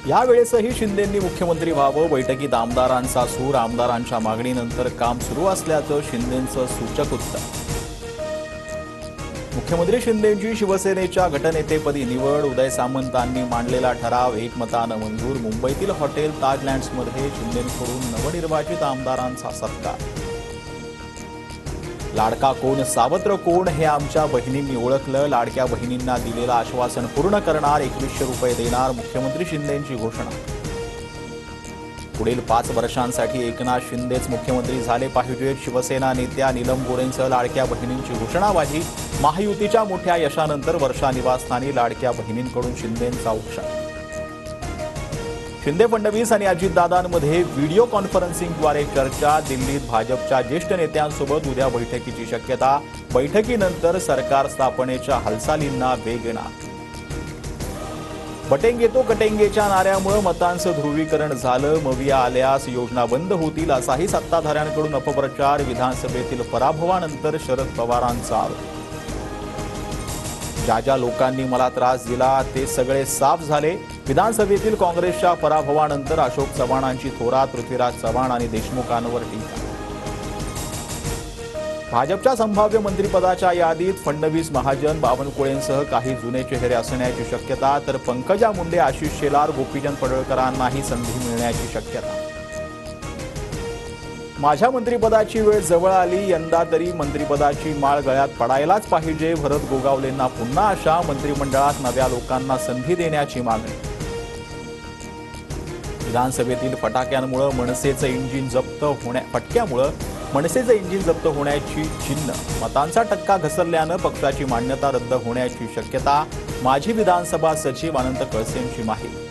यावेळेसही शिंदेंनी मुख्यमंत्री व्हावं. बैठकीत आमदारांचा सूर. आमदारांच्या मागणीनंतर काम सुरू असल्याचं शिंदेंचं सूचक उत्तर. मुख्यमंत्री शिंदेंची शिवसेनेच्या गटनेतेपदी निवड. उदय सामंतांनी मांडलेला ठराव एकमतानं मंजूर. मुंबईतील हॉटेल ताजलँड्समध्ये शिंदेंकडून नवनिर्वाचित आमदारांचा सत्कार. लाडका कोण सावत्र कोण हे आमच्या बहिणींनी ओळखलं. लाडक्या बहिणींना दिलेलं आश्वासन पूर्ण करणार. 2100 रुपये देणार. मुख्यमंत्री शिंदेंची घोषणा. पुढील 5 वर्षांसाठी एकनाथ शिंदेच मुख्यमंत्री झाले पाहिजेत. शिवसेना नेत्या नीलम गोऱ्हेंसह लाडक्या बहिणींची घोषणाबाजी. महायुतीच्या मोठ्या यशानंतर वर्षा निवासस्थानी लाडक्या बहिणींकडून शिंदेंचा उत्साह. शिंदे फडणवीस आणि अजितदादांमध्ये व्हिडिओ कॉन्फरन्सिंगद्वारे चर्चा. दिल्लीत भाजपच्या ज्येष्ठ नेत्यांसोबत उद्या बैठकीची शक्यता. बैठकीनंतर सरकार स्थापनेच्या हालचालींना वेग येणार. बटेंगे तो कटेंगेच्या नाऱ्यामुळे मतांचं ध्रुवीकरण झालं. मविया आल्यास योजना बंद होतील असाही सत्ताधाऱ्यांकडून अपप्रचार. विधानसभेतील पराभवानंतर शरद पवारांचा आरोप. ज्या ज्या लोकांनी मला त्रास दिला ते सगळे साफ झाले. विधानसभेतील काँग्रेसच्या पराभवानंतर अशोक चव्हाणांची थोरात. पृथ्वीराज चव्हाण आणि देशमुखांवर टीका. भाजपच्या संभाव्य मंत्रिपदाच्या यादीत फडणवीस, महाजन, बावनकुळेंसह काही जुने चेहरे असण्याची शक्यता. तर पंकजा मुंडे, आशिष शेलार, गोपीचंद पडळकरांनाही संधी मिळण्याची शक्यता. माझ्या मंत्रिपदाची वेळ जवळ आली. यंदा तरी मंत्रिपदाची माळ गळ्यात पडायलाच पाहिजे. भरत गोगावलेंना पुन्हा आशा. मंत्रिमंडळात नव्या लोकांना संधी देण्याची मागणी. विधानसभेतील फटाक्यांमुळे मनसेचं इंजिन जप्त होण्याची चिन्ह. मतांचा टक्का घसरल्यानं पक्षाची मान्यता रद्द होण्याची शक्यता. माजी विधानसभा सचिव अनंत कळसेंची माहिती.